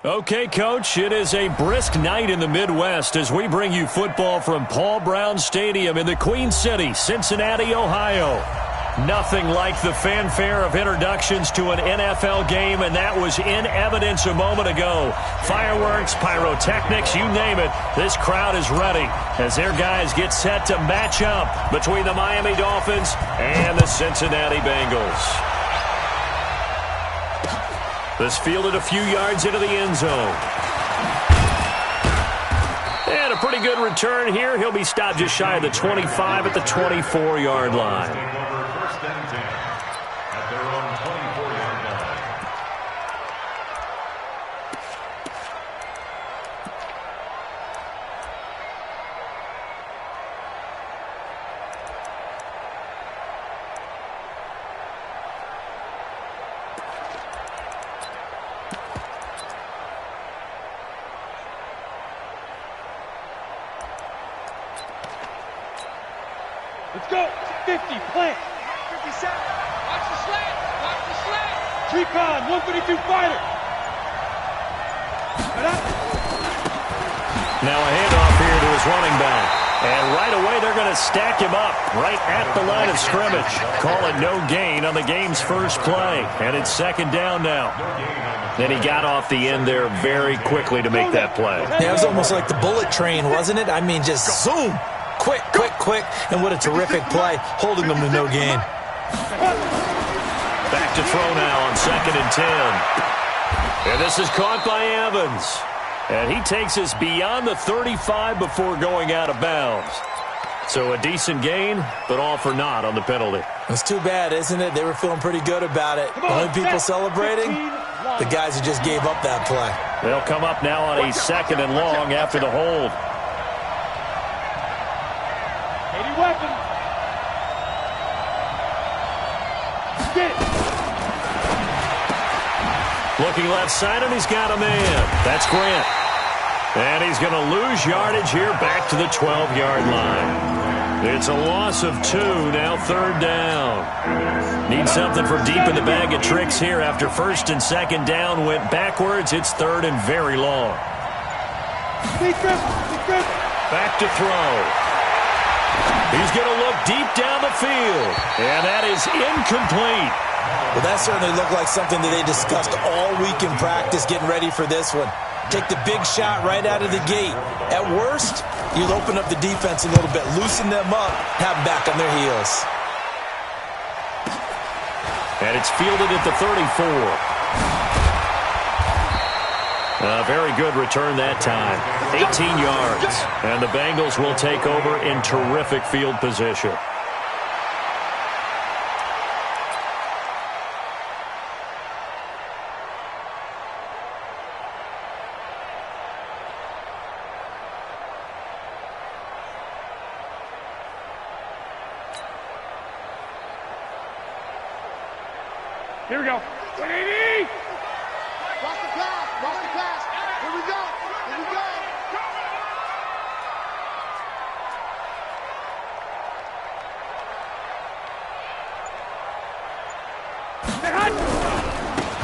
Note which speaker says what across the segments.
Speaker 1: Okay, Coach, it is a brisk night in the Midwest as we bring you football from Paul Brown Stadium in the Queen City, Cincinnati, Ohio. Nothing like the fanfare of introductions to an NFL game, and that was in evidence a moment ago. Fireworks, pyrotechnics, you name it, this crowd is ready as their guys get set to match up between the Miami Dolphins and the Cincinnati Bengals. This fielded a few yards into the end zone. And a pretty good return here. He'll be stopped just shy of the 25 at the 24-yard line.
Speaker 2: Let's go. 50, plant. 57. Watch the slant. Watch the slant. Trecon, 132 fighter.
Speaker 1: Now a handoff here to his running back. And right away they're going to stack him up right at the line of scrimmage. Call it no gain on the game's first play. And it's second down now. Then he got off the end there very quickly to make that play.
Speaker 3: Yeah, it was almost like the bullet train, wasn't it? I mean, just zoom. Quick, quick, quick. And what a terrific play, holding them to no gain.
Speaker 1: Back to throw now on 2nd and 10. And this is caught by Evans. And he takes us beyond the 35 before going out of bounds. So a decent gain, but all for naught on the penalty.
Speaker 3: It's too bad, isn't it? They were feeling pretty good about it. The only people celebrating, the guys who just gave up that play.
Speaker 1: They'll come up now on a 2nd and long after the hold.
Speaker 2: Weapon.
Speaker 1: Looking left side, and he's got a man. That's Grant. And he's going to lose yardage here back to the 12-yard line. It's a loss of 2, now 3rd down. Need something for deep in the bag of tricks here after 1st and 2nd down went backwards. It's 3rd and very long. Back to throw. He's going to look deep down the field, and that is incomplete.
Speaker 3: Well, that certainly looked like something that they discussed all week in practice getting ready for this one. Take the big shot right out of the gate. At worst, you'll open up the defense a little bit, loosen them up, have them back on their heels.
Speaker 1: And it's fielded at the 34. A very good return that time. 18 yards. And the Bengals will take over in terrific field position.
Speaker 2: Here we go. 180.
Speaker 4: Watch the pass. Watch the pass. Here we go. Here we go.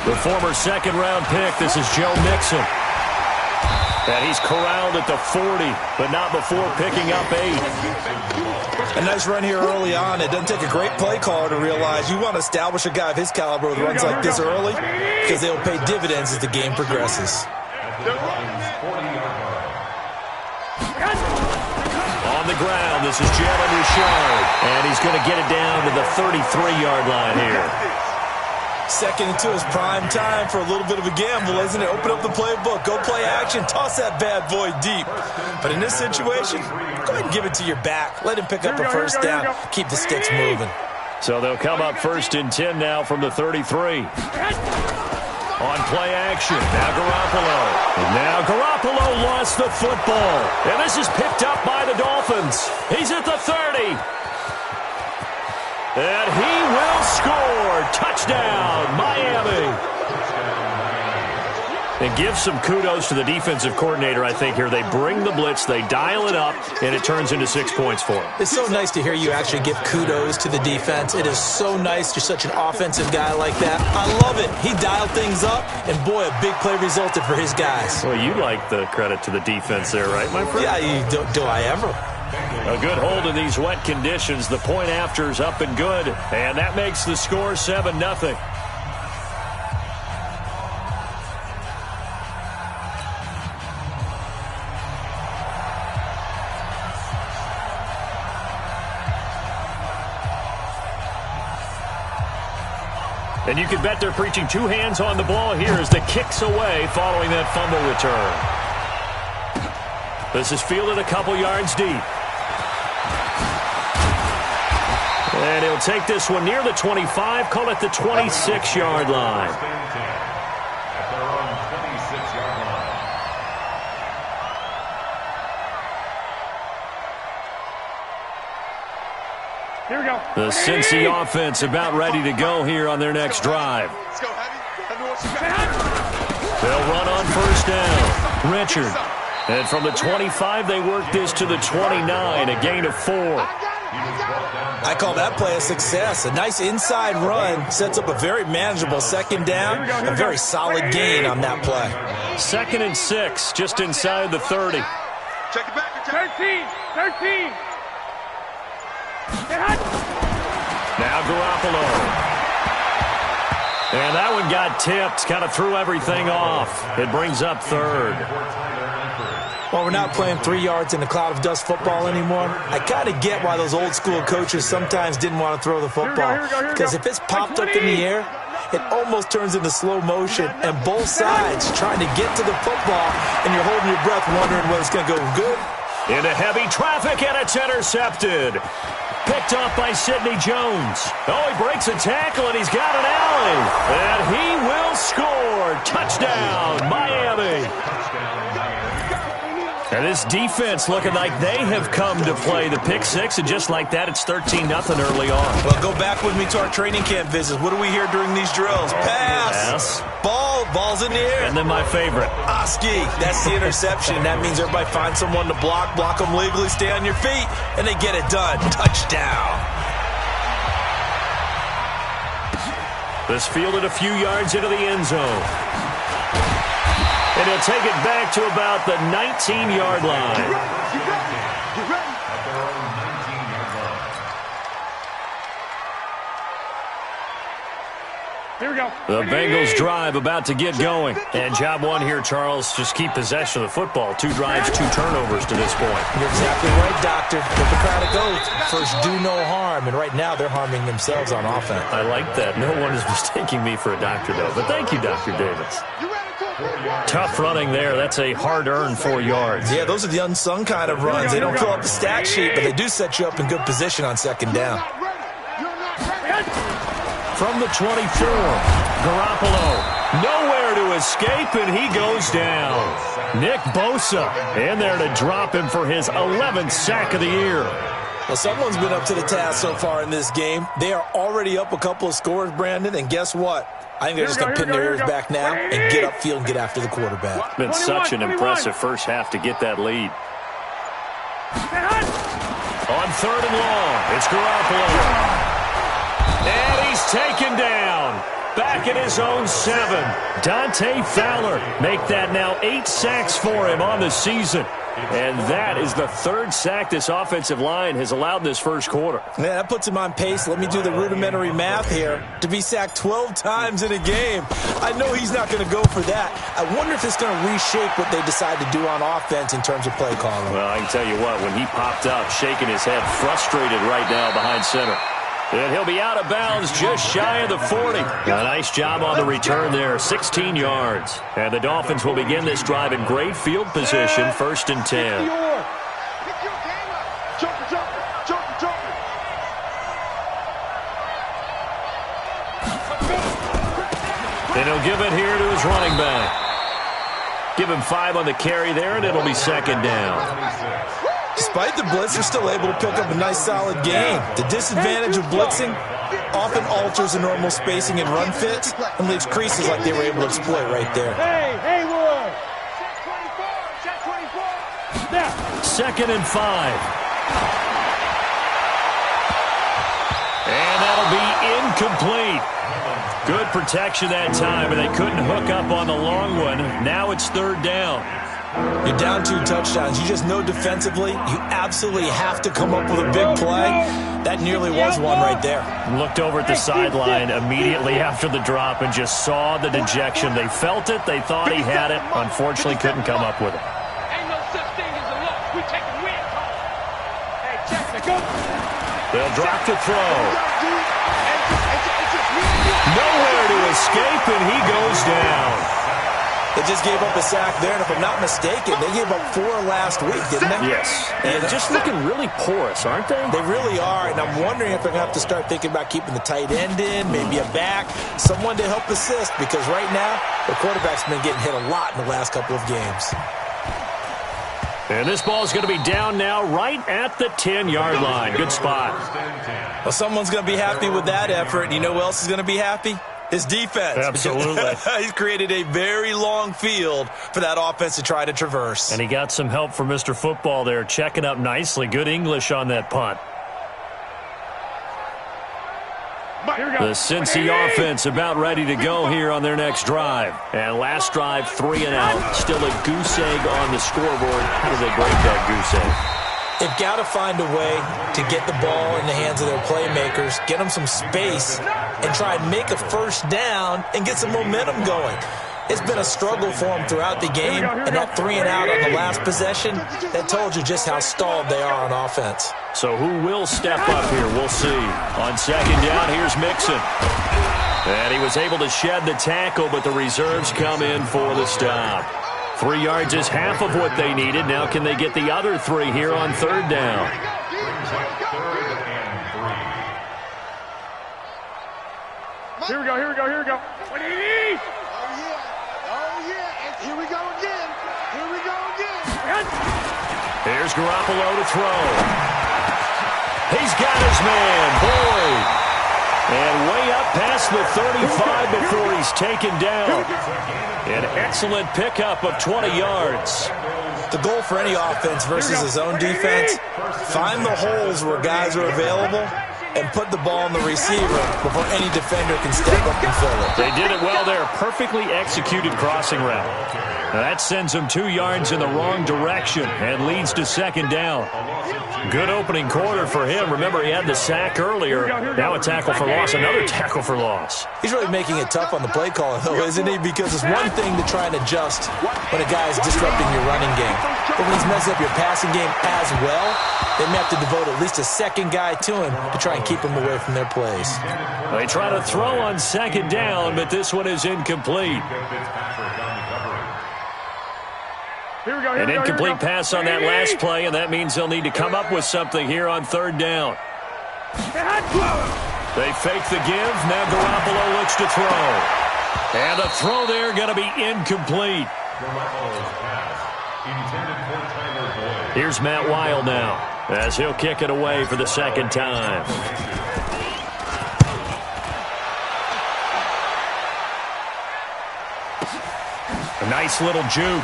Speaker 1: The former 2nd-round pick, this is Joe Mixon. And he's corralled at the 40, but not before picking up 8.
Speaker 3: A nice run here early on. It doesn't take a great play caller to realize you want to establish a guy of his caliber with runs like this early because they'll pay dividends as the game progresses.
Speaker 1: On the ground, this is Jalen Richard. And he's going to get it down to the 33-yard line here.
Speaker 3: 2nd and 2 is prime time for a little bit of a gamble, isn't it? Open up the playbook, go play action, toss that bad boy deep. But in this situation, go ahead and give it to your back. Let him pick up a first down, keep the sticks moving.
Speaker 1: So they'll come up 1st and 10 now from the 33. On play action, now Garoppolo. And now Garoppolo lost the football. And this is picked up by the Dolphins. He's at the 30. And he will score. Touchdown, Miami. And give some kudos to the defensive coordinator, I think, here. They bring the blitz, they dial it up, and it turns into 6 points for them.
Speaker 3: It's so nice to hear you actually give kudos to the defense. It is so nice. You're such an offensive guy like that. I love it. He dialed things up, and boy, a big play resulted for his guys.
Speaker 1: Well, you like the credit to the defense there, right, my friend?
Speaker 3: Yeah, do I ever?
Speaker 1: A good hold in these wet conditions. The point after is up and good, and that makes the score 7-0. And you can bet they're preaching two hands on the ball here as the kick's away following that fumble return. This is fielded a couple yards deep. And he'll take this one near the 25, call it the 26-yard line.
Speaker 2: Here we go.
Speaker 1: The Cincy offense about ready to go here on their next drive. They'll run on first down. Richard. And from the 25, they work this to the 29, a gain of 4.
Speaker 3: I call that play a success. A nice inside run sets up a very manageable second down. A very solid gain on that play.
Speaker 1: 2nd and 6, just inside the 30.
Speaker 2: Check it back. 13.
Speaker 1: Now Garoppolo. And that one got tipped, kind of threw everything off. It brings up 3rd.
Speaker 3: Well, we're not playing 3 yards in a cloud of dust football anymore. I kind of get why those old school coaches sometimes didn't want to throw the football. Because if it's popped up in the air, it almost turns into slow motion, and both sides trying to get to the football, and you're holding your breath wondering whether it's going to go good.
Speaker 1: Into heavy traffic, and it's intercepted. Picked off by Sidney Jones. Oh, he breaks a tackle, and he's got an alley. And he will score. Touchdown, Miami. And this defense looking like they have come to play the pick six, and just like that, it's 13-0 early on.
Speaker 3: Well, go back with me to our training camp visits. What do we hear during these drills? Pass. Ball's in the air.
Speaker 1: And then my favorite.
Speaker 3: Oski. That's the interception. That means everybody finds someone to block them legally, stay on your feet, and they get it done. Touchdown.
Speaker 1: This fielded a few yards into the end zone. And he'll take it back to about the 19-yard line.
Speaker 2: Here we go.
Speaker 1: The Bengals drive about to get going. And job one here, Charles, just keep possession of the football. 2 drives, 2 turnovers to this point.
Speaker 3: You're exactly right, Doctor. Hippocratic oath. First, do no harm. And right now, they're harming themselves on offense.
Speaker 1: I like that. No one is mistaking me for a doctor, though. But thank you, Dr. Davis. Tough running there. That's a hard-earned 4 yards.
Speaker 3: Yeah, those are the unsung kind of runs. They don't fill up the stat sheet, but they do set you up in good position on second down.
Speaker 1: From the 24, Garoppolo. Nowhere to escape, and he goes down. Nick Bosa in there to drop him for his 11th sack of the year.
Speaker 3: Well, someone's been up to the task so far in this game. They are already up a couple of scores, Brandon, and guess what? I think they're just going to pin their ears back now and get upfield and get after the quarterback.
Speaker 1: Been such an impressive first half to get that lead. On 3rd and long, it's Garoppolo. And he's taken down. Back at his own 7. Dante Fowler make that now 8 sacks for him on the season. And that is the 3rd sack this offensive line has allowed in this first quarter.
Speaker 3: Yeah, that puts him on pace. Let me do the rudimentary math here. To be sacked 12 times in a game. I know he's not going to go for that. I wonder if it's going to reshape what they decide to do on offense in terms of play calling.
Speaker 1: Well, I can tell you what, when he popped up, shaking his head, frustrated right now behind center. And he'll be out of bounds just shy of the 40. A nice job on the return there, 16 yards. And the Dolphins will begin this drive in great field position, 1st and 10. And he'll give it here to his running back. Give him 5 on the carry there, and it'll be 2nd down.
Speaker 3: Despite the blitz, they're still able to pick up a nice solid gain. The disadvantage of blitzing often alters the normal spacing and run fits and leaves creases like they were able to exploit right there.
Speaker 2: Hey, Wood!
Speaker 1: 2nd and 5. And that'll be incomplete. Good protection that time, and they couldn't hook up on the long one. Now it's 3rd down.
Speaker 3: You're down 2 touchdowns. You just know defensively you absolutely have to come up with a big play. That nearly was one right there.
Speaker 1: Looked over at the sideline immediately after the drop and just saw the dejection. They felt it. They thought he had it. Unfortunately, couldn't come up with it.
Speaker 2: Ain't no such thing as a loss. We take a win. Hey, check the go.
Speaker 1: They'll drop to throw. Nowhere to escape, and he goes down.
Speaker 3: They just gave up a sack there, and if I'm not mistaken, they gave up 4 last week, didn't they?
Speaker 1: Yes. And just looking really porous, aren't they?
Speaker 3: They really are, and I'm wondering if they're going to have to start thinking about keeping the tight end in, maybe a back, someone to help assist, because right now, the quarterback's been getting hit a lot in the last couple of games.
Speaker 1: And this ball's going to be down now right at the 10-yard line. Good spot.
Speaker 3: Well, someone's going to be happy with that effort. You know who else is going to be happy? His defense.
Speaker 1: Absolutely.
Speaker 3: He's created a very long field for that offense to try to traverse.
Speaker 1: And he got some help from Mr. Football there, checking up nicely. Good English on that punt. The Cincy offense about ready to go here on their next drive. And last drive, 3 and out. Still a goose egg on the scoreboard. How do they break that goose egg?
Speaker 3: They've got to find a way to get the ball in the hands of their playmakers, get them some space, and try and make a first down and get some momentum going. It's been a struggle for them throughout the game, and that 3 and out on the last possession, that told you just how stalled they are on offense.
Speaker 1: So who will step up here? We'll see. On 2nd down, here's Mixon. And he was able to shed the tackle, but the reserves come in for the stop. 3 yards is half of what they needed. Now can they get the other 3 here on 3rd down?
Speaker 2: Here we go, here we go, here we go. What do you need?
Speaker 4: Oh, yeah. And here we go again. Here we go again.
Speaker 1: Here's Garoppolo to throw. He's got his man, Boyd. And way up past the 35 before he's taken down. An excellent pickup of 20 yards.
Speaker 3: The goal for any offense versus his own defense, find the holes where guys are available and put the ball on the receiver before any defender can step up and fill it.
Speaker 1: They did it well there. Perfectly executed crossing route. Now that sends them 2 yards in the wrong direction and leads to 2nd down. Good opening quarter for him. Remember, he had the sack earlier. Now a tackle for loss, another tackle for loss.
Speaker 3: He's really making it tough on the play caller, though, isn't he? Because it's one thing to try and adjust when a guy is disrupting your running game. But when he's messing up your passing game as well, they may have to devote at least a second guy to him to try and keep him away from their plays.
Speaker 1: They try to throw on 2nd down, but this one is incomplete. An incomplete pass on that last play, and that means they'll need to come up with something here on 3rd down. They fake the give. Now Garoppolo looks to throw. And the throw there going to be incomplete. Here's Matt Weil now as he'll kick it away for the 2nd time. A nice little juke.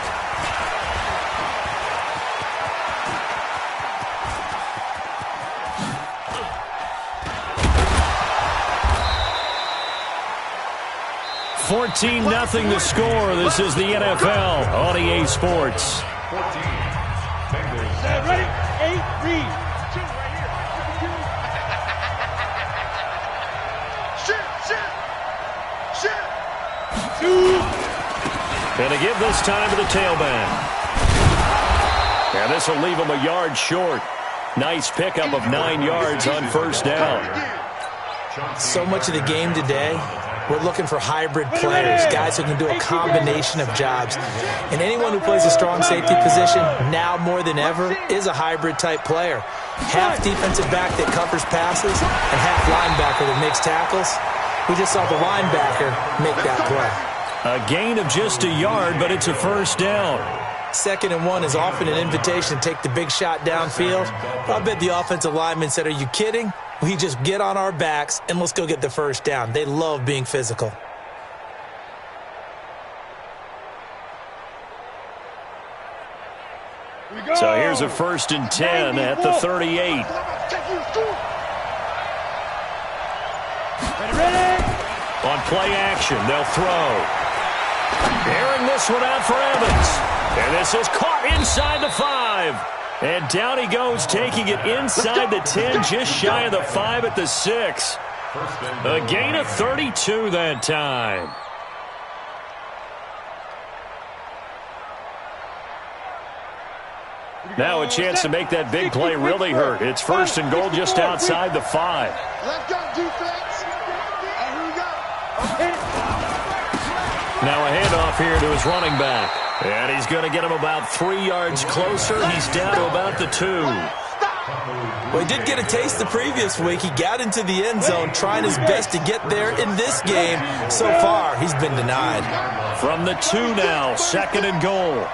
Speaker 1: $14-0 the score. This is the NFL on EA Sports.
Speaker 2: Ready? 8, read. 2 right here. Shit. 2.
Speaker 1: Going to give this time to the tailback. And this will leave him a yard short. Nice pickup of 9 yards on 1st down.
Speaker 3: So much of the game today, we're looking for hybrid players, guys who can do a combination of jobs. And anyone who plays a strong safety position, now more than ever, is a hybrid-type player. Half defensive back that covers passes and half linebacker that makes tackles. We just saw the linebacker make that play.
Speaker 1: A gain of just a yard, but it's a 1st down.
Speaker 3: 2nd and 1 is often an invitation to take the big shot downfield. But I bet the offensive lineman said, are you kidding? We just get on our backs and let's go get the 1st down. They love being physical.
Speaker 1: So here there's a 1st and 10 at the 38.
Speaker 2: Ready?
Speaker 1: On play action, they'll throw. Airing this one out for Evans. And this is caught inside the 5. And down he goes, taking it inside the 10, just shy of the 5 at the 6. A gain of 32 that time. Now a chance to make that big play really hurt. It's 1st and goal just outside the 5.
Speaker 4: Let's go, defense. And here we go.
Speaker 1: Now a handoff here to his running back. And he's going to get him about 3 yards closer. He's down to about the 2.
Speaker 3: Well, he did get a taste the previous week. He got into the end zone trying his best to get there in this game. So far, he's been denied.
Speaker 1: From the 2 now, 2nd and goal.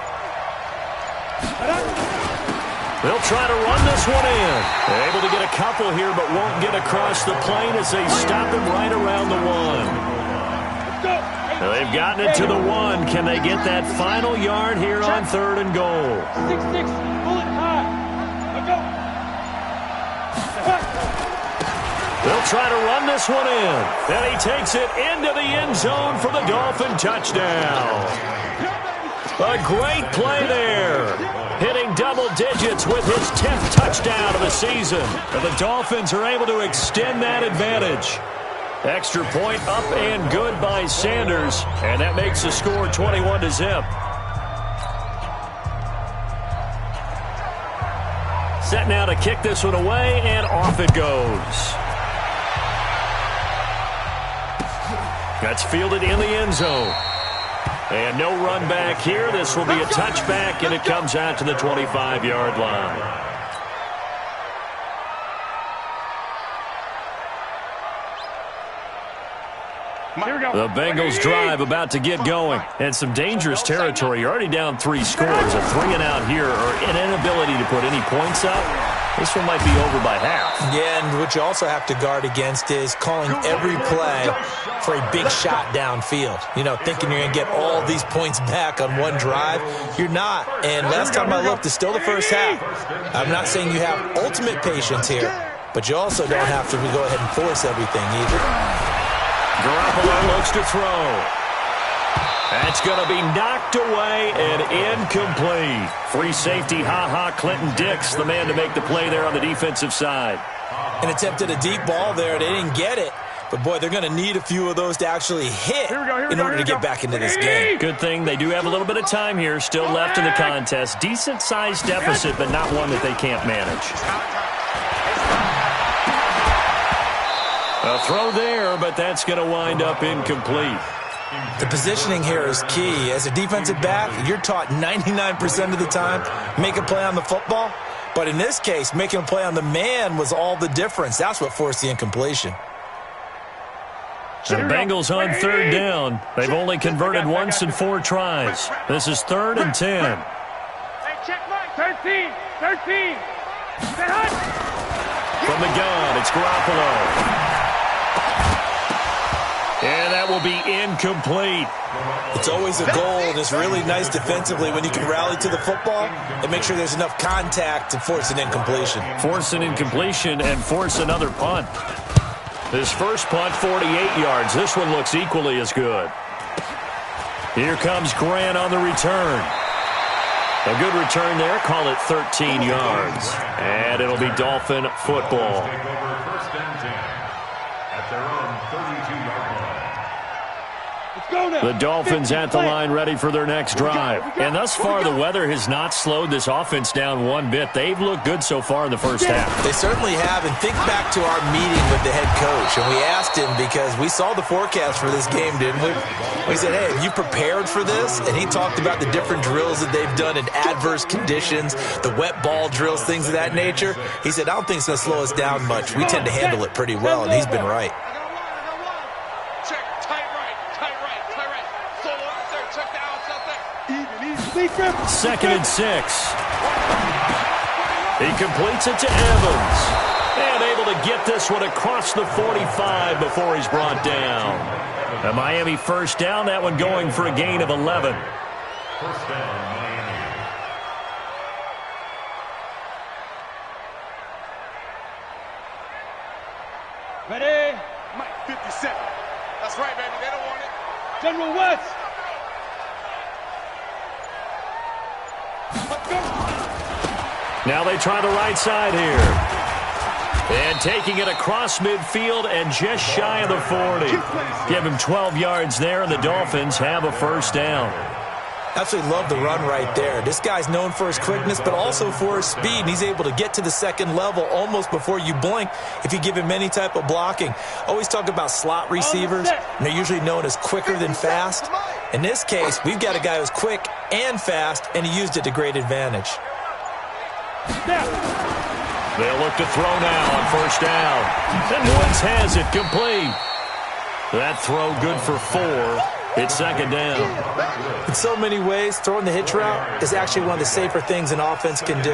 Speaker 1: They'll try to run this one in. They're able to get a couple here, but won't get across the plane as they stop him right around the 1. They've gotten it to the 1. Can they get that final yard here on 3rd and goal?
Speaker 2: 6-6, bullet high. Let's go.
Speaker 1: They'll try to run this one in. And he takes it into the end zone for the Dolphin touchdown. A great play there. Hitting double digits with his 10th touchdown of the season. And the Dolphins are able to extend that advantage. Extra point up and good by Sanders. And that makes the score 21-0. Set now to kick this one away, and off it goes. That's fielded in the end zone. And no run back here. This will be a touchback, and it comes out to the 25-yard line. The Bengals drive about to get going. And some dangerous territory. You're already down 3 scores. A 3-and-out here, or an inability to put any points up. This one might be over by half.
Speaker 3: Yeah, and what you also have to guard against is calling every play for a big shot downfield. You know, thinking you're going to get all these points back on one drive. You're not. And last time I looked, it's still the first half. I'm not saying you have ultimate patience here, but you also don't have to go ahead and force everything either.
Speaker 1: Garoppolo looks to throw. That's going to be knocked away and incomplete. Free safety, Clinton Dix, the man to make the play there on the defensive side.
Speaker 3: And attempted a deep ball there. They didn't get it. But, boy, they're going to need a few of those to actually hit in order to get back into this game.
Speaker 1: Good thing they do have a little bit of time here still left in the contest. Decent-sized deficit, but not one that they can't manage. A throw there, but that's going to wind up incomplete.
Speaker 3: The positioning here is key. As a defensive back, you're taught 99% of the time, make a play on the football. But in this case, making a play on the man was all the difference. That's what forced the incompletion.
Speaker 1: The Bengals on 3rd down. They've only converted once in 4 tries. This is 3rd and 10.
Speaker 2: Hey, check Mike. 13.
Speaker 1: From the gun, it's Garoppolo. And that will be incomplete.
Speaker 3: It's always a goal, and it's really nice defensively when you can rally to the football and make sure there's enough contact to force an incompletion.
Speaker 1: Force an incompletion and force another punt. This first punt, 48 yards. This one looks equally as good. Here comes Grant on the return. A good return there. Call it 13 yards. And it'll be Dolphin football. The Dolphins at the line ready for their next drive. And thus far, the weather has not slowed this offense down one bit. They've looked good so far in the first half.
Speaker 3: They certainly have. And think back to our meeting with the head coach. And we asked him because we saw the forecast for this game, didn't we? We said, hey, have you prepared for this? And he talked about the different drills that they've done in adverse conditions, the wet ball drills, things of that nature. He said, I don't think it's going to slow us down much. We tend to handle it pretty well, and he's been right.
Speaker 1: Second and 6. He completes it to Evans. And able to get this one across the 45 before he's brought down. A Miami first down, that one going for a gain of 11.
Speaker 2: Ready?
Speaker 4: Mike 57. That's right, baby. They don't want it.
Speaker 2: General West. Let's go.
Speaker 1: Now they try the right side here. And taking it across midfield and just shy of the 40. Give him 12 yards there, and the Dolphins have a first down.
Speaker 3: Absolutely love the run right there. This guy's known for his quickness, but also for his speed. And he's able to get to the second level almost before you blink if you give him any type of blocking. Always talk about slot receivers, and they're usually known as quicker than fast. In this case, we've got a guy who's quick and fast, and he used it to great advantage.
Speaker 1: They'll look to throw now on first down. And Woods has it complete. That throw good for 4. It's second down.
Speaker 3: In so many ways, throwing the hitch route is actually one of the safer things an offense can do.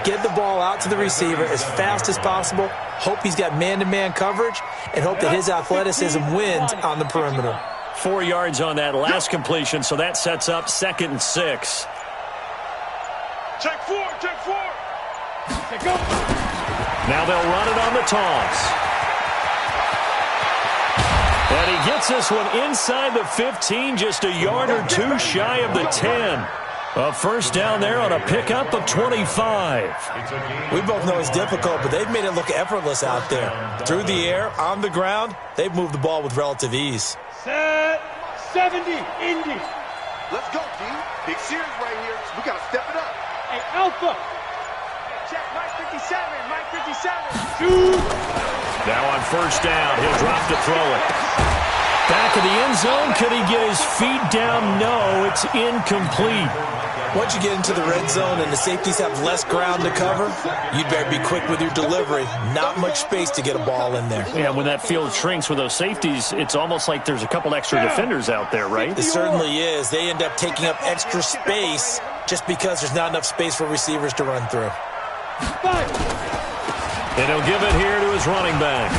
Speaker 3: Get the ball out to the receiver as fast as possible, hope he's got man-to-man coverage, and hope that his athleticism wins on the perimeter.
Speaker 1: 4 yards on that last completion, so that sets up 2nd and 6.
Speaker 2: Check 4, check 4. Go.
Speaker 1: Now they'll run it on the toss. And he gets this one inside the 15, just a yard or 2 shy of the 10. A first down there on a pickup of 25.
Speaker 3: We both know it's difficult, but they've made it look effortless out there. Through the air, on the ground, they've moved the ball with relative ease.
Speaker 2: Set 70, Indy.
Speaker 4: Let's go, D. Big series right here. We got to step it up.
Speaker 2: Hey, Alpha.
Speaker 4: Check Mike 57, Mike 57.
Speaker 2: Shoot.
Speaker 1: Now on first down, he'll drop to throw it. Back of the end zone, can he get his feet down? No, it's incomplete.
Speaker 3: Once you get into the red zone and the safeties have less ground to cover, you'd better be quick with your delivery. Not much space to get a ball in there.
Speaker 1: Yeah, when that field shrinks with those safeties, it's almost like there's a couple extra defenders out there, right?
Speaker 3: It certainly is. They end up taking up extra space just because there's not enough space for receivers to run through.
Speaker 1: And he'll give it here to his running back.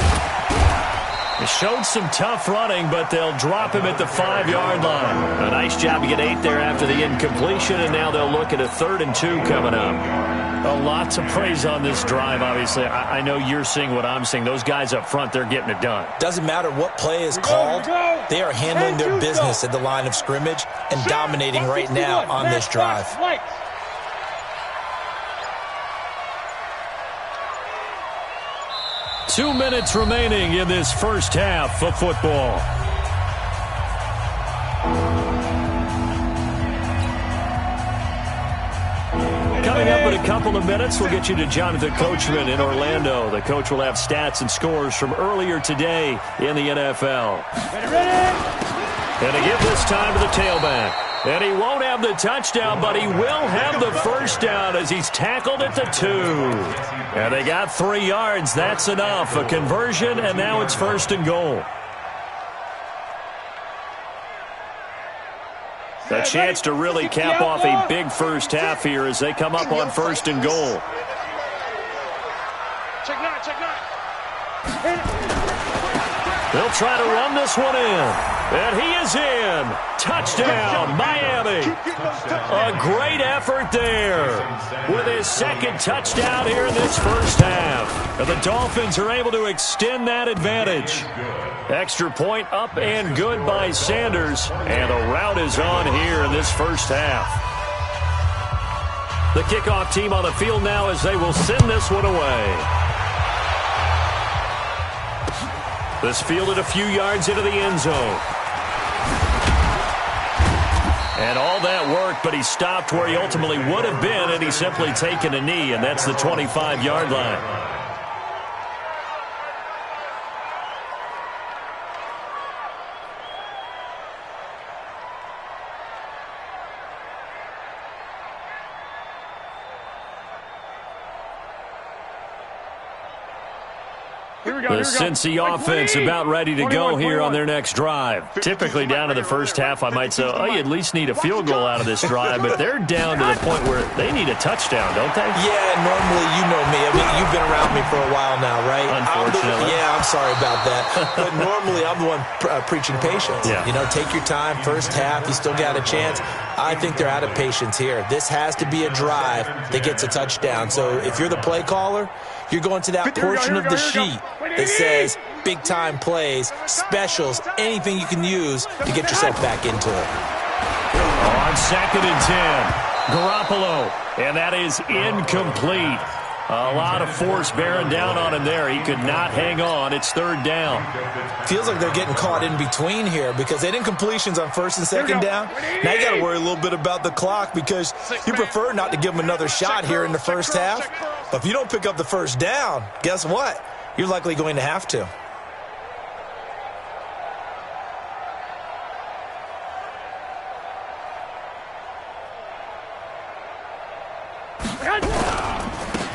Speaker 1: He showed some tough running, but they'll drop him at the 5-yard line. A nice job to get 8 there after the incompletion, and now they'll look at a 3rd and 2 coming up. A lot to praise on this drive, obviously. I know you're seeing what I'm seeing. Those guys up front, they're getting it done.
Speaker 3: Doesn't matter what play is called. They are handling their business at the line of scrimmage and dominating right now on this drive.
Speaker 1: 2 minutes remaining in this first half of football. Coming up in a couple of minutes, we'll get you to Jonathan Coachman in Orlando. The coach will have stats and scores from earlier today in the NFL. And to give this time to the tailback. And he won't have the touchdown, but he will have the first down as he's tackled at the 2. And they got 3 yards. That's enough. A conversion, and now it's 1st and goal. A chance to really cap off a big first half here as they come up on 1st and goal.
Speaker 2: Check 9, check 9.
Speaker 1: They'll try to run this one in. And he is in. Touchdown, Miami. A great effort there with his 2nd touchdown here in this first half. And the Dolphins are able to extend that advantage. Extra point up and good by Sanders. And a rout is on here in this first half. The kickoff team on the field now as they will send this one away. This fielded a few yards into the end zone. And all that worked, but he stopped where he ultimately would have been, and he's simply taken a knee, and that's the 25-yard line. The Cincy offense about ready to go here on their next drive. Typically down to the first half, I might say, oh, you at least need a field goal out of this drive, but they're down to the point where they need a touchdown, don't they?
Speaker 3: Yeah, normally, you know me. I mean, you've been around me for a while now, right?
Speaker 1: Unfortunately.
Speaker 3: I'm sorry about that. But normally, I'm the one preaching patience.
Speaker 1: Yeah.
Speaker 3: You know, take your time. First half, you still got a chance. I think they're out of patience here. This has to be a drive that gets a touchdown. So if you're the play caller, you're going to that portion of the sheet that says big-time plays, specials, anything you can use to get yourself back into it.
Speaker 1: On 2nd and 10, Garoppolo, and that is incomplete. A lot of force bearing down on him there. He could not hang on. It's 3rd down.
Speaker 3: Feels like they're getting caught in between here because they didn't completions on 1st and 2nd down. Now you got to worry a little bit about the clock because you prefer not to give them another shot here in the first half. But if you don't pick up the 1st down, guess what? You're likely going to have to.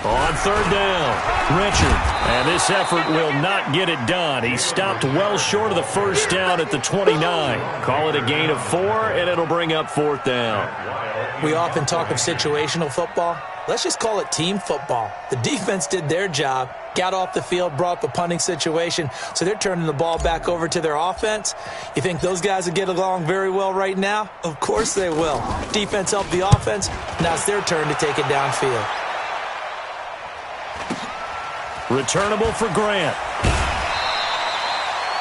Speaker 1: On 3rd down, Richard. And this effort will not get it done. He stopped well short of the 1st down at the 29. Call it a gain of 4, and it'll bring up 4th down.
Speaker 3: We often talk of situational football. Let's just call it team football. The defense did their job, got off the field, brought up a punting situation, so they're turning the ball back over to their offense. You think those guys will get along very well right now? Of course they will. Defense helped the offense. Now it's their turn to take it downfield.
Speaker 1: Returnable for Grant.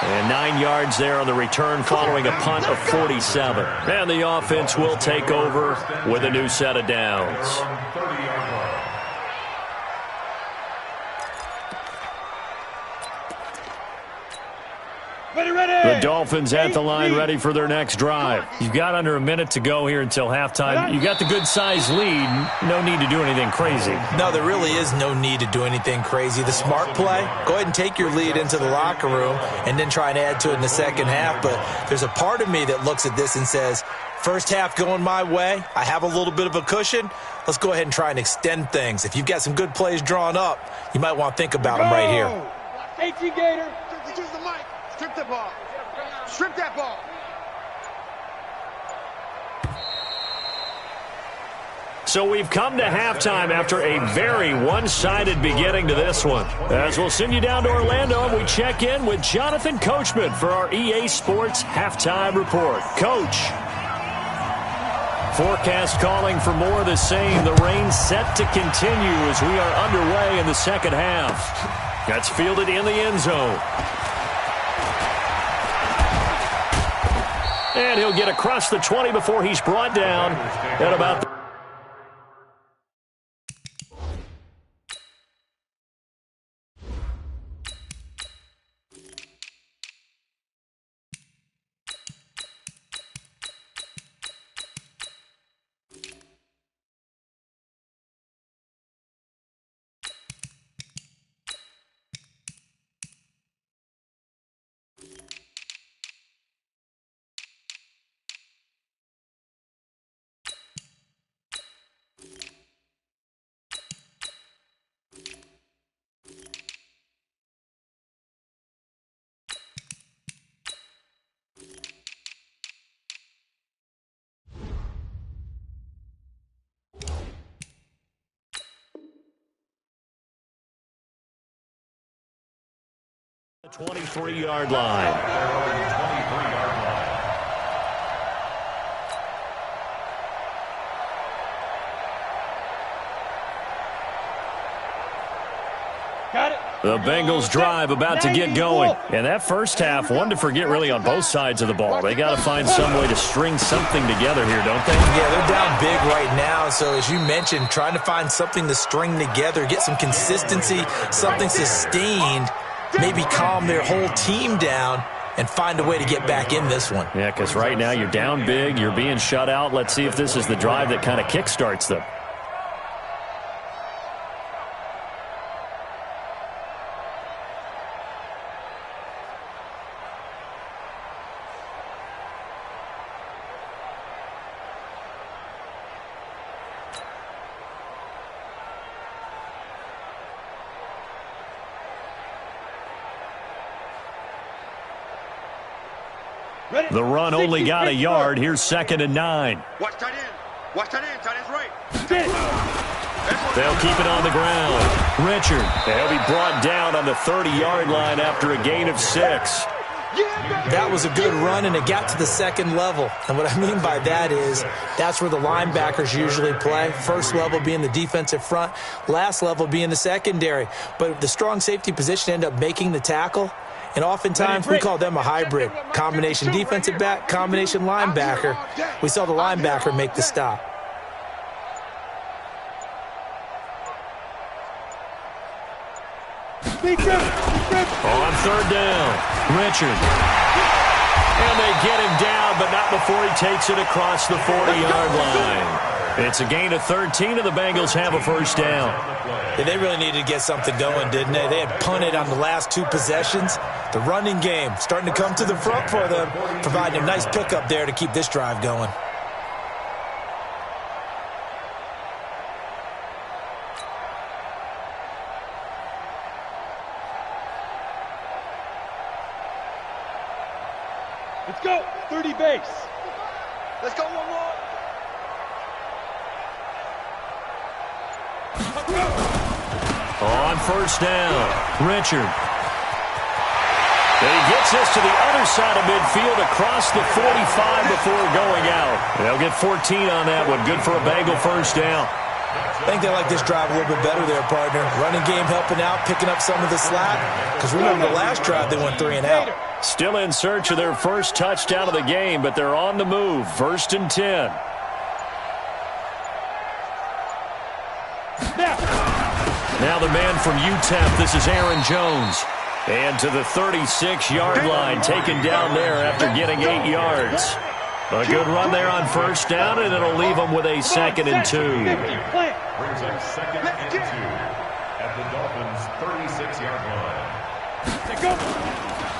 Speaker 1: And 9 yards there on the return following a punt of 47. And the offense will take over with a new set of downs. The Dolphins at the line ready for their next drive. You've got under a minute to go here until halftime. You got the good-sized lead. No need to do anything crazy.
Speaker 3: No, there really is no need to do anything crazy. The smart play, go ahead and take your lead into the locker room and then try and add to it in the second half. But there's a part of me that looks at this and says, first half going my way, I have a little bit of a cushion. Let's go ahead and try and extend things. If you've got some good plays drawn up, you might want to think about them right here.
Speaker 2: 18 Gator.
Speaker 4: Use the mic. Strip the ball. Strip that ball.
Speaker 1: So we've come to halftime after a very one-sided beginning to this one. As we'll send you down to Orlando, and we check in with Jonathan Coachman for our EA Sports Halftime Report. Coach. Forecast calling for more of the same. The rain set to continue as we are underway in the second half. That's fielded in the end zone. And he'll get across the 20 before he's brought down at about the The 23-yard line.
Speaker 2: Got it.
Speaker 1: The Bengals drive about to get going. And that first half, one to forget really on both sides of the ball. They got to find some way to string something together here, don't they?
Speaker 3: Yeah, they're down big right now. So as you mentioned, trying to find something to string together, get some consistency, something sustained, maybe calm their whole team down and find a way to get back in this one.
Speaker 1: Yeah, because right now you're down big, you're being shut out. Let's see if this is the drive that kind of kickstarts them. The run only got a yard. Here's 2nd and 9.
Speaker 4: Watch tight end. Watch tight end. Tight end's right.
Speaker 1: They'll keep it on the ground. Richard, they'll be brought down on the 30-yard line after a gain of 6.
Speaker 3: That was a good run, and it got to the second level. And what I mean by that is that's where the linebackers usually play. First level being the defensive front, last level being the secondary. But the strong safety position ended up making the tackle. And oftentimes, we call them a hybrid. Combination defensive back, combination linebacker. We saw the linebacker make the stop.
Speaker 1: On third down, Richard. And they get him down, but not before he takes it across the 40-yard line. It's a gain of 13, and the Bengals have a first down.
Speaker 3: Yeah, they really needed to get something going, didn't they? They had punted on the last two possessions. The running game starting to come to the front for them, providing a nice pickup there to keep this drive going.
Speaker 2: Let's go. 30 base.
Speaker 4: Let's go one more.
Speaker 1: On first down, Richard. And he gets this to the other side of midfield across the 45 before going out. They'll get 14 on that one. Good for a Bengal first down.
Speaker 3: I think they like this drive a little bit better there, partner. Running game helping out, picking up some of the slack. Because remember the last drive, they went 3 and out.
Speaker 1: Still in search of their first touchdown of the game, but they're on the move. First and 10. Now the man from UTEP, this is Aaron Jones. And to the 36-yard line, taken down there after getting 8 yards. A good run there on first down, and it'll leave them with a second and 2.
Speaker 5: Brings up second and 2 at the Dolphins' 36-yard line.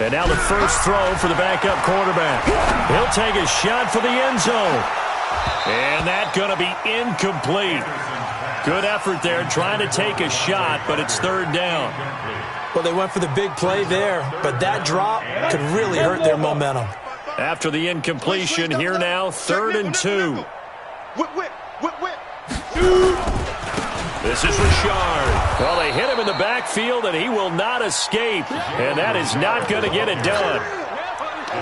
Speaker 1: And now the first throw for the backup quarterback. He'll take a shot for the end zone. And that's going to be incomplete. Good effort there trying to take a shot, but it's third down.
Speaker 3: Well, they went for the big play there, but that drop could really hurt their momentum.
Speaker 1: After the incompletion, here now, third and 2. This is Richard. Well, they hit him in the backfield, and he will not escape. And that is not going to get it done.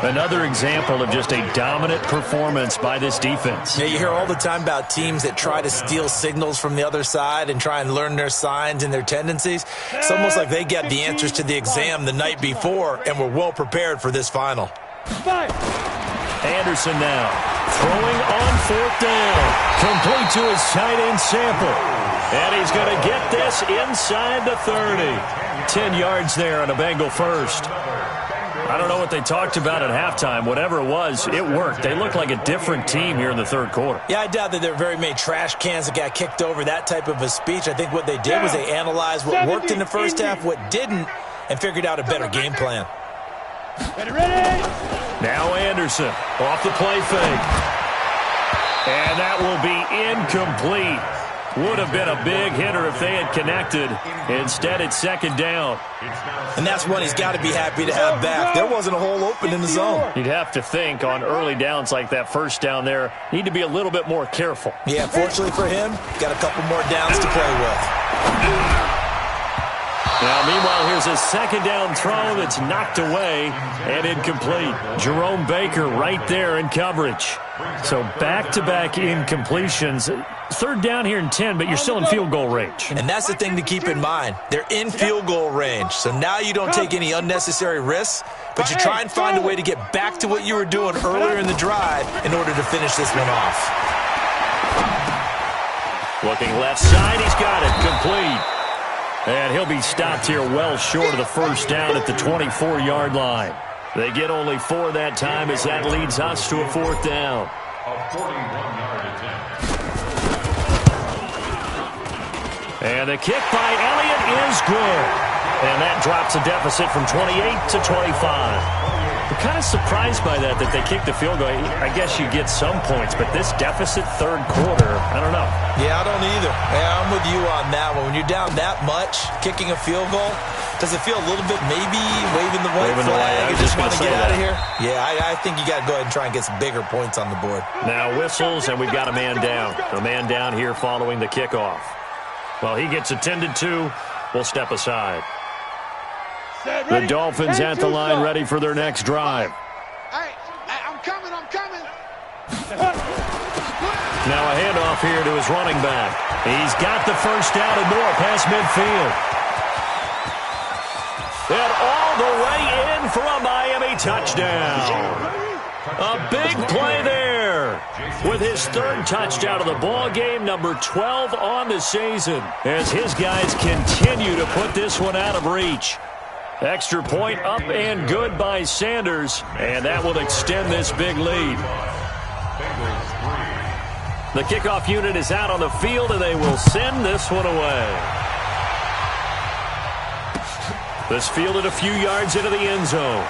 Speaker 1: Another example of just a dominant performance by this defense.
Speaker 3: Yeah, you hear all the time about teams that try to steal signals from the other side and try and learn their signs and their tendencies. It's almost like they get the answers to the exam the night before and were well prepared for this final.
Speaker 1: Anderson now throwing on fourth down. Complete to his tight end Sample. And he's going to get this inside the 30. 10 yards there on a Bengal first. I don't know what they talked about at halftime. Whatever it was, it worked. They look like a different team here in the third quarter.
Speaker 3: Yeah, I doubt that there were very many trash cans that got kicked over, that type of a speech. I think what they did was they analyzed what worked in the first half, what didn't, and figured out a better game plan.
Speaker 2: Ready?
Speaker 1: Now Anderson off the play fake. And that will be incomplete. Would have been a big hitter if they had connected. Instead, it's second down.
Speaker 3: And that's one he's got to be happy to have back. There wasn't a hole open in the zone.
Speaker 1: You'd have to think on early downs like that first down there, need to be a little bit more careful.
Speaker 3: Yeah, fortunately for him, got a couple more downs to play with.
Speaker 1: Now, meanwhile, here's a second down throw that's knocked away and incomplete. Jerome Baker right there in coverage. So back-to-back incompletions. Third down here in 10, but you're still in field goal range.
Speaker 3: And that's the thing to keep in mind. They're in field goal range. So now you don't take any unnecessary risks, but you try and find a way to get back to what you were doing earlier in the drive in order to finish this one off.
Speaker 1: Looking left side, he's got it. Complete. And he'll be stopped here well short of the first down at the 24-yard line. They get only 4 that time as that leads us to a fourth down.
Speaker 5: A 41-yard attempt.
Speaker 1: And the kick by Elliott is good. And that drops a deficit from 28 to 25. I'm kind of surprised by that they kicked the field goal. I guess you get some points, but this deficit third quarter, I don't know.
Speaker 3: Yeah, I don't either. Yeah, I'm with you on that one. When you're down that much, kicking a field goal, does it feel a little bit maybe waving the white flag and just want to get out of here? Yeah, I think you got to go ahead and try and get some bigger points on the board.
Speaker 1: Now whistles, and we've got a man down. A man down here following the kickoff. Well, he gets attended to. We'll step aside. The Dolphins at the line ready for their next drive.
Speaker 4: Hey, I'm coming.
Speaker 1: Now a handoff here to his running back. He's got the first down and more past midfield. And all the way in for a Miami touchdown. A big play there with his third touchdown of the ball game, number 12 on the season, as his guys continue to put this one out of reach. Extra point up and good by Sanders, and that will extend this big lead. The kickoff unit is out on the field, and they will send this one away. This fielded a few yards into the end zone.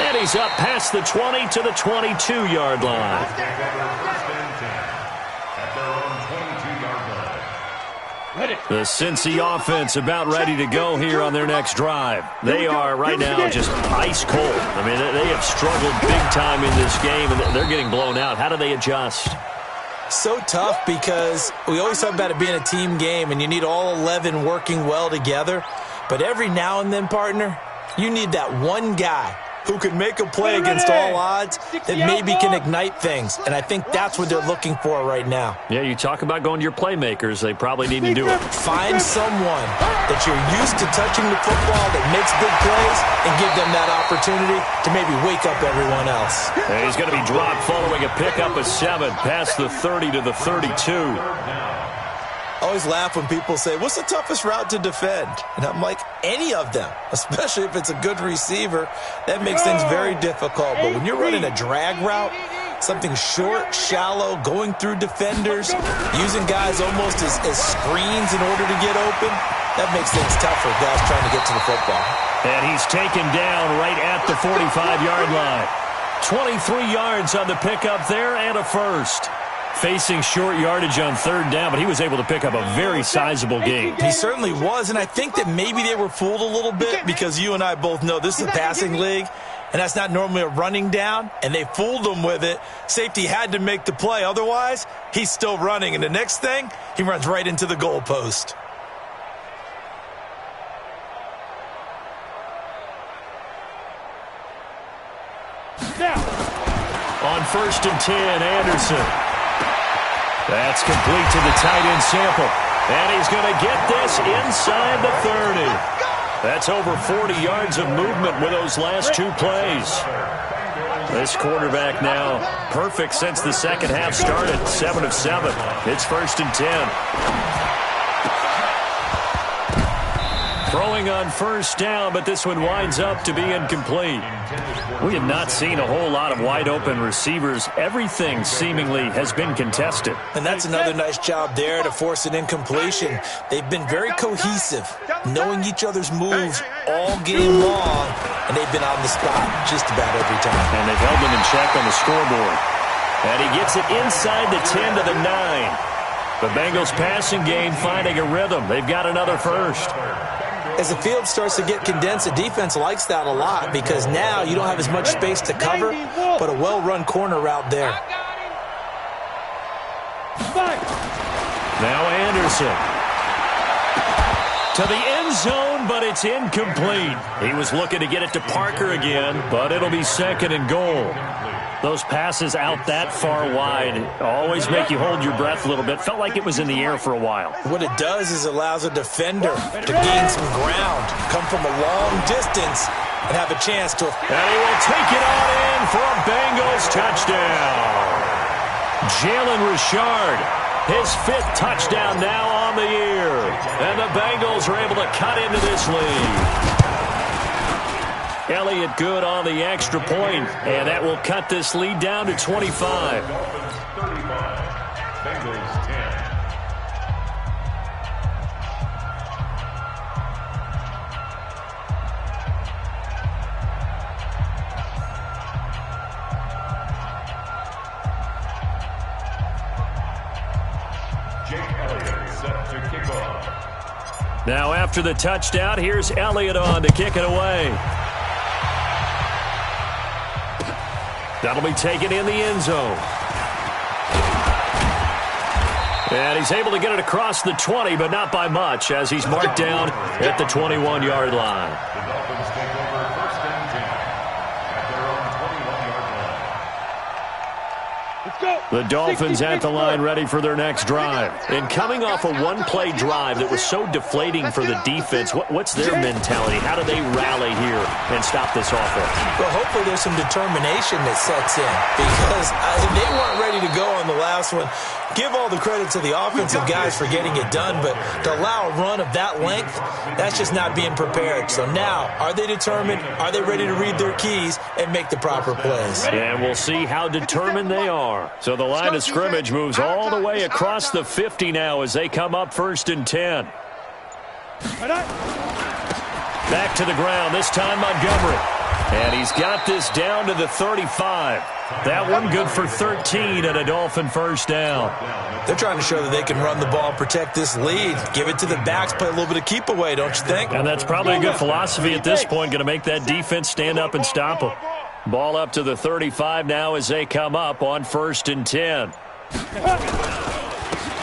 Speaker 1: And he's up past the 20 to the 22-yard line. The Cincy offense about ready to go here on their next drive. They are right now just ice cold. I mean, they have struggled big time in this game, and they're getting blown out. How do they adjust?
Speaker 3: So tough because we always talk about it being a team game, and you need all 11 working well together. But every now and then, partner, you need that one guy who can make a play against all odds that maybe can ignite things. And I think that's what they're looking for right now.
Speaker 1: Yeah, you talk about going to your playmakers. They probably need to do it.
Speaker 3: Find someone that you're used to touching the football that makes big plays and give them that opportunity to maybe wake up everyone else.
Speaker 1: And he's going to be dropped following a pickup of 7 past the 30 to the 32.
Speaker 3: I always laugh when people say, what's the toughest route to defend? And I'm like, any of them, especially if it's a good receiver. That makes things very difficult. But when you're running a drag route, something short, shallow, going through defenders, using guys almost as screens in order to get open, that makes things tough for guys trying to get to the football.
Speaker 1: And he's taken down right at the 45-yard line. 23 yards on the pickup there and a first. Facing short yardage on third down, but he was able to pick up a very sizable gain.
Speaker 3: He certainly was, and I think that maybe they were fooled a little bit because you and I both know this is a passing league, and that's not normally a running down, and they fooled him with it. Safety had to make the play. Otherwise, he's still running, and the next thing, he runs right into the goalpost.
Speaker 1: On 1st and 10, Anderson. That's complete to the tight end sample. And he's going to get this inside the 30. That's over 40 yards of movement with those last 2 plays. This quarterback now perfect since the second half started. 7 of 7. It's 1st and 10. Throwing on first down, but this one winds up to be incomplete. We have not seen a whole lot of wide-open receivers. Everything seemingly has been contested.
Speaker 3: And that's another nice job there to force an incompletion. They've been very cohesive, knowing each other's moves all game long, and they've been on the spot just about every time.
Speaker 1: And they've held them in check on the scoreboard. And he gets it inside the 10 to the 9. The Bengals passing game finding a rhythm. They've got another first.
Speaker 3: As the field starts to get condensed, the defense likes that a lot because now you don't have as much space to cover, but a well-run corner route there.
Speaker 1: Now Anderson. To the end zone, but it's incomplete. He was looking to get it to Parker again, but it'll be 2nd and goal. Those passes out that far wide always make you hold your breath a little bit. Felt like it was in the air for a while.
Speaker 3: What it does is allows a defender to gain some ground, come from a long distance, and have a chance to...
Speaker 1: And he will take it on in for a Bengals touchdown. Jalen Richard, his 5th touchdown now on the year. And the Bengals are able to cut into this lead. Elliott good on the extra point, and that will cut this lead down to 25.
Speaker 5: Bengals 10. Jake Elliott set to kick off.
Speaker 1: Now after the touchdown, here's Elliott on to kick it away. That'll be taken in the end zone. And he's able to get it across the 20, but not by much, as he's marked down at the 21-yard line.
Speaker 5: The Dolphins take over first and 10 at their own 21-yard line.
Speaker 2: Let's go.
Speaker 1: The Dolphins at the line ready for their next drive. And coming off a one-play drive that was so deflating for the defense, what's their mentality? How do they rally here and stop this offense?
Speaker 3: Well, hopefully there's some determination that sets in, because they weren't ready to go on the last one. Give all the credit to the offensive guys for getting it done, but to allow a run of that length, that's just not being prepared. So now, are they determined? Are they ready to read their keys and make the proper plays?
Speaker 1: And we'll see how determined they are. So the line of scrimmage moves all the way across the 50 now as they come up first and 10. Back to the ground, this time Montgomery. And he's got this down to the 35. That one good for 13 and a Dolphin first down.
Speaker 3: They're trying to show that they can run the ball, protect this lead. Give it to the backs, play a little bit of keep away, don't you think?
Speaker 1: And that's probably a good philosophy at this point, going to make that defense stand up and stop them. Ball up to the 35 now as they come up on first and 10.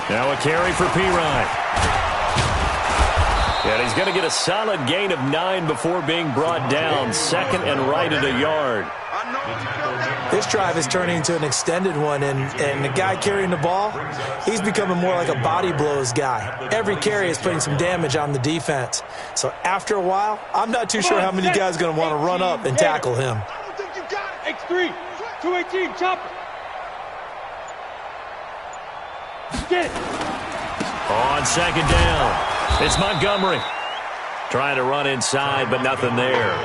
Speaker 1: Now a carry for Pirine. And he's going to get a solid gain of 9 before being brought down. Second and right at a yard.
Speaker 3: This drive is turning into an extended one, and the guy carrying the ball, he's becoming more like a body blows guy. Every carry is putting some damage on the defense. So after a while, I'm not too sure how many guys are going to want to run up and tackle him.
Speaker 2: X3, 218, chop it. Get it.
Speaker 1: On second down, it's Montgomery. Trying to run inside, but nothing there.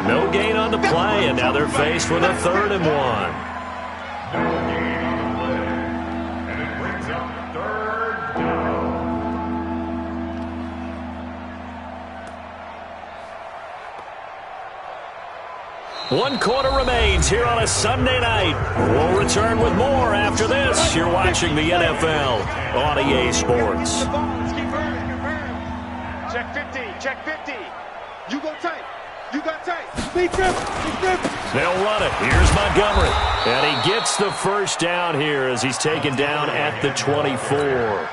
Speaker 1: No gain on the play, and now they're faced with a 3rd and 1.
Speaker 5: No gain on the play. And it brings up 3rd down.
Speaker 1: One quarter remains here on a Sunday night. We'll return with more after this. You're watching the NFL on EA Sports.
Speaker 2: Check 50, check 50. You go tight. You got tight. Big trip.
Speaker 1: They'll run it. Here's Montgomery. And he gets the first down here as he's taken down at the 24.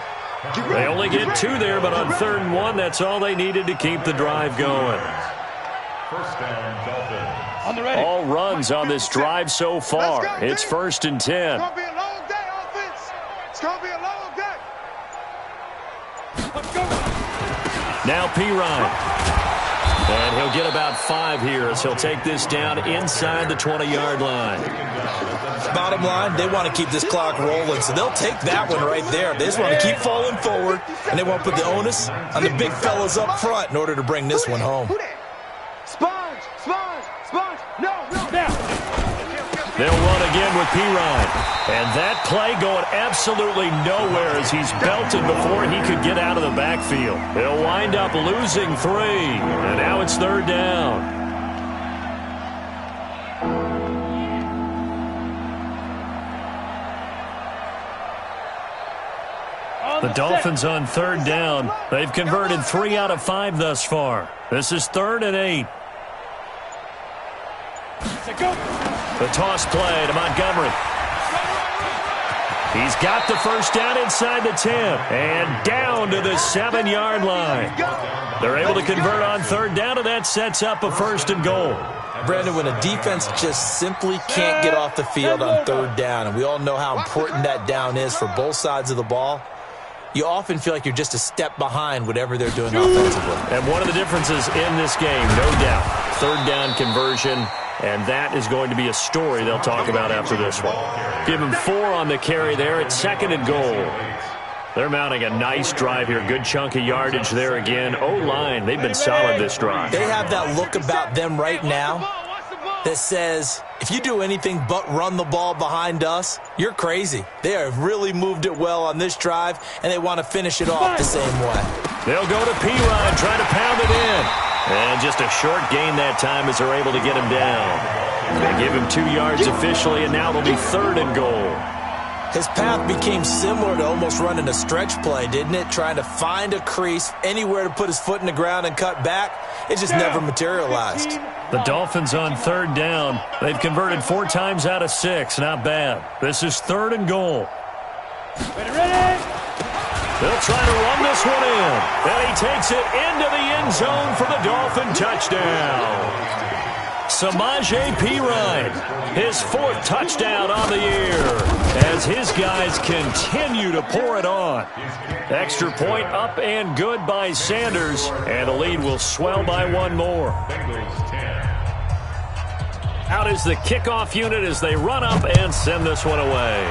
Speaker 1: They only get 2 there, but on 3rd and 1, that's all they needed to keep the drive going.
Speaker 5: First down, Dolphins.
Speaker 1: All runs on this drive so far. It's first and 10.
Speaker 4: It's going to be a long day, offense. It's going to be a long day.
Speaker 1: Now Pirine. And he'll get about 5 here as he'll take this down inside the 20-yard line.
Speaker 3: Bottom line, they want to keep this clock rolling, so they'll take that one right there. They just want to keep falling forward, and they want to put the onus on the big fellas up front in order to bring this one home.
Speaker 4: Sponge. No.
Speaker 1: They'll run again with Pirine. And that play going absolutely nowhere as he's belted before he could get out of the backfield. They'll wind up losing 3. And now it's 3rd down. The Dolphins on 3rd down. They've converted 3 out of 5 thus far. This is 3rd and 8. The toss play to Montgomery. He's got the first down inside the 10 and down to the 7-yard line. They're able to convert on 3rd down, and that sets up a 1st and goal.
Speaker 3: Brandon, when a defense just simply can't get off the field on 3rd down, and we all know how important that down is for both sides of the ball, you often feel like you're just a step behind whatever they're doing offensively.
Speaker 1: And one of the differences in this game, no doubt, 3rd down conversion, and that is going to be a story they'll talk about after this one. Give him 4 on the carry there at 2nd and goal. They're mounting a nice drive here. Good chunk of yardage there again. O-line, they've been solid this drive.
Speaker 3: They have that look about them right now that says, if you do anything but run the ball behind us, you're crazy. They have really moved it well on this drive, and they want to finish it off the same way.
Speaker 1: They'll go to Pirine, trying to pound it in. And just a short gain that time as they're able to get him down. They give him 2 yards officially, and now it'll be 3rd and goal.
Speaker 3: His path became similar to almost running a stretch play, didn't it? Trying to find a crease, anywhere to put his foot in the ground and cut back. It just never materialized.
Speaker 1: The Dolphins on 3rd down. They've converted 4 times out of 6. Not bad. This is 3rd and goal.
Speaker 2: Ready?
Speaker 1: They'll try to run this one in. And he takes it into the end zone for the Dolphin touchdown. Samaje Perine, his 4th touchdown on the year, as his guys continue to pour it on. Extra point up and good by Sanders, and the lead will swell by 1 more. Out is the kickoff unit as they run up and send this one away.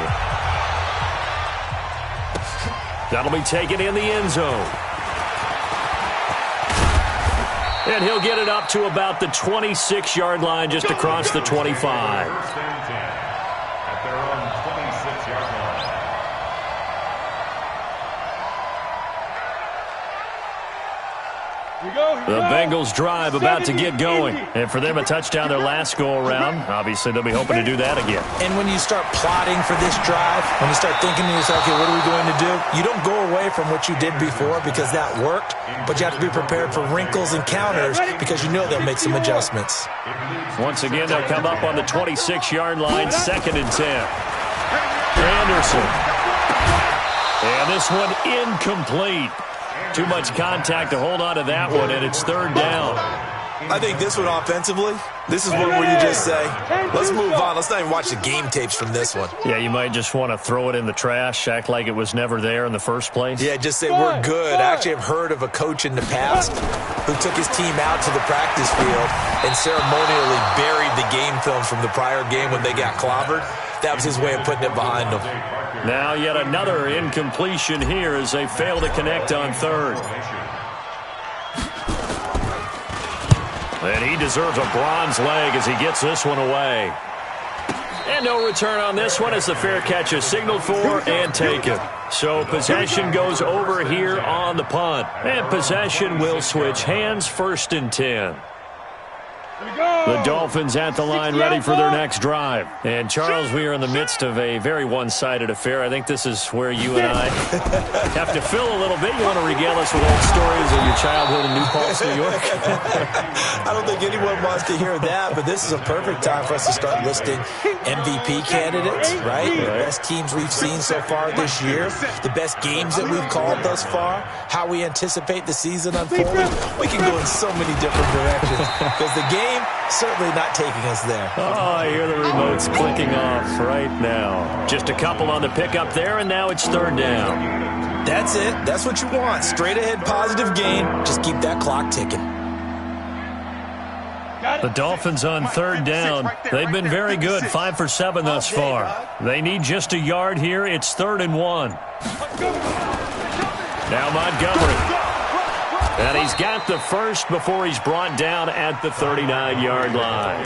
Speaker 1: That'll be taken in the end zone. And he'll get it up to about the 26-yard line, just across the 25.
Speaker 5: At their own 26-yard line.
Speaker 1: The Bengals drive about to get going. And for them, a touchdown their last go-around. Obviously, they'll be hoping to do that again.
Speaker 3: And when you start plotting for this drive, when you start thinking to yourself, okay, what are we going to do? You don't go away from what you did before because that worked, but you have to be prepared for wrinkles and counters because you know they'll make some adjustments.
Speaker 1: Once again, they'll come up on the 26-yard line, 2nd and 10. Anderson. And this one incomplete. Too much contact to hold on to that one, and it's 3rd down.
Speaker 3: I think this one offensively, this is one where you just say, let's move on. Let's not even watch the game tapes from this one.
Speaker 1: Yeah, you might just want to throw it in the trash, act like it was never there in the first place.
Speaker 3: Yeah, just say we're good. I actually have heard of a coach in the past who took his team out to the practice field and ceremonially buried the game film from the prior game when they got clobbered. That was his way of putting it behind them.
Speaker 1: Now yet another incompletion here as they fail to connect on 3rd. And he deserves a bronze leg as he gets this one away. And no return on this one as the fair catch is signaled for and taken. So possession goes over here on the punt. And possession will switch hands, 1st and 10. The Dolphins at the line ready for their next drive. And, Charles, we are in the midst of a very one-sided affair. I think this is where you and I have to fill a little bit. You want to regale us with old stories of your childhood in New Paltz, New York?
Speaker 3: I don't think anyone wants to hear that, but this is a perfect time for us to start listing MVP candidates, right? The best teams we've seen so far this year, the best games that we've called thus far, how we anticipate the season unfolding. We can go in so many different directions because the game certainly not taking us there.
Speaker 1: Oh, I hear the remotes clicking off right now. Just a couple on the pickup there, and now it's 3rd down.
Speaker 3: That's it. That's what you want. Straight ahead positive gain. Just keep that clock ticking.
Speaker 1: The Dolphins on 3rd down. They've been very good, 5 for 7 thus far. They need just a yard here. It's 3rd and 1. Now Montgomery. And he's got the first before he's brought down at the 39-yard line.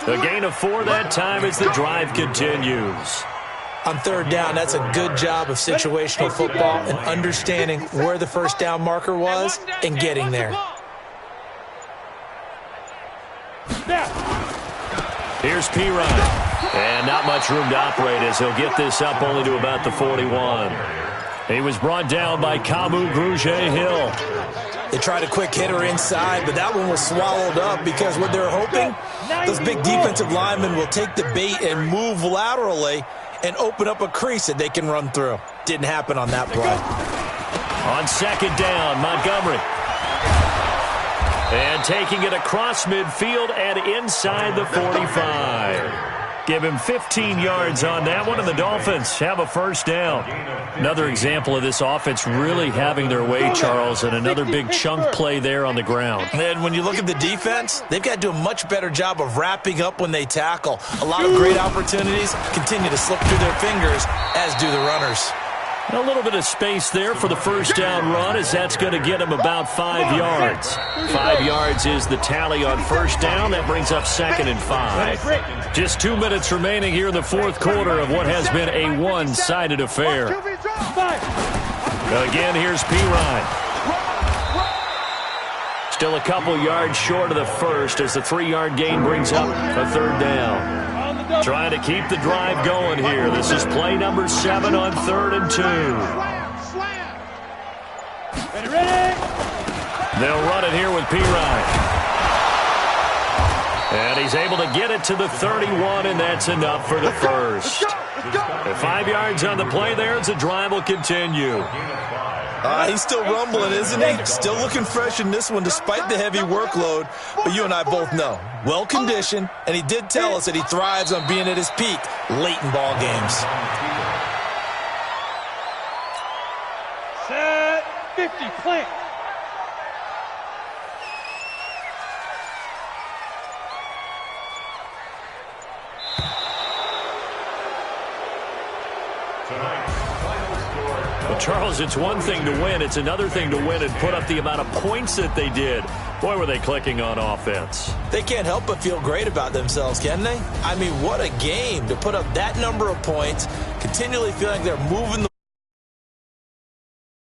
Speaker 1: A gain of 4 that time as the drive continues.
Speaker 3: On 3rd down, that's a good job of situational football and understanding where the first down marker was and getting there.
Speaker 1: Here's Perine. And not much room to operate as he'll get this up only to about the 41. He was brought down by Kamu Grugier-Hill.
Speaker 3: They tried a quick hitter inside, but that one was swallowed up because what they're hoping, those big defensive linemen will take the bait and move laterally and open up a crease that they can run through. Didn't happen on that play.
Speaker 1: On 2nd down, Montgomery. And taking it across midfield and inside the 45. Give him 15 yards on that one, and the Dolphins have a first down. Another example of this offense really having their way, Charles, and another big chunk play there on the ground.
Speaker 3: And when you look at the defense, they've got to do a much better job of wrapping up when they tackle. A lot of great opportunities continue to slip through their fingers, as do the runners.
Speaker 1: A little bit of space there for the first down run as that's going to get him about 5 yards. 5 yards is the tally on first down. That brings up 2nd and 5. Just 2 minutes remaining here in the 4th quarter of what has been a one-sided affair. Again, here's Perine. Still a couple yards short of the first as the 3-yard gain brings up a 3rd down. Trying to keep the drive going here. This is play number 7 on 3rd and 2. They'll run it here with Perine. And he's able to get it to the 31, and that's enough for the first. At 5 yards on the play there, as the drive will continue.
Speaker 3: He's still rumbling, isn't he? Still looking fresh in this one despite the heavy workload. But you and I both know, well-conditioned, and he did tell us that he thrives on being at his peak late in ball games.
Speaker 2: Set 50, plant.
Speaker 1: Well, Charles, it's one thing to win. It's another thing to win and put up the amount of points that they did. Boy, were they clicking on offense.
Speaker 3: They can't help but feel great about themselves, can they? I mean, what a game to put up that number of points, continually feeling like they're moving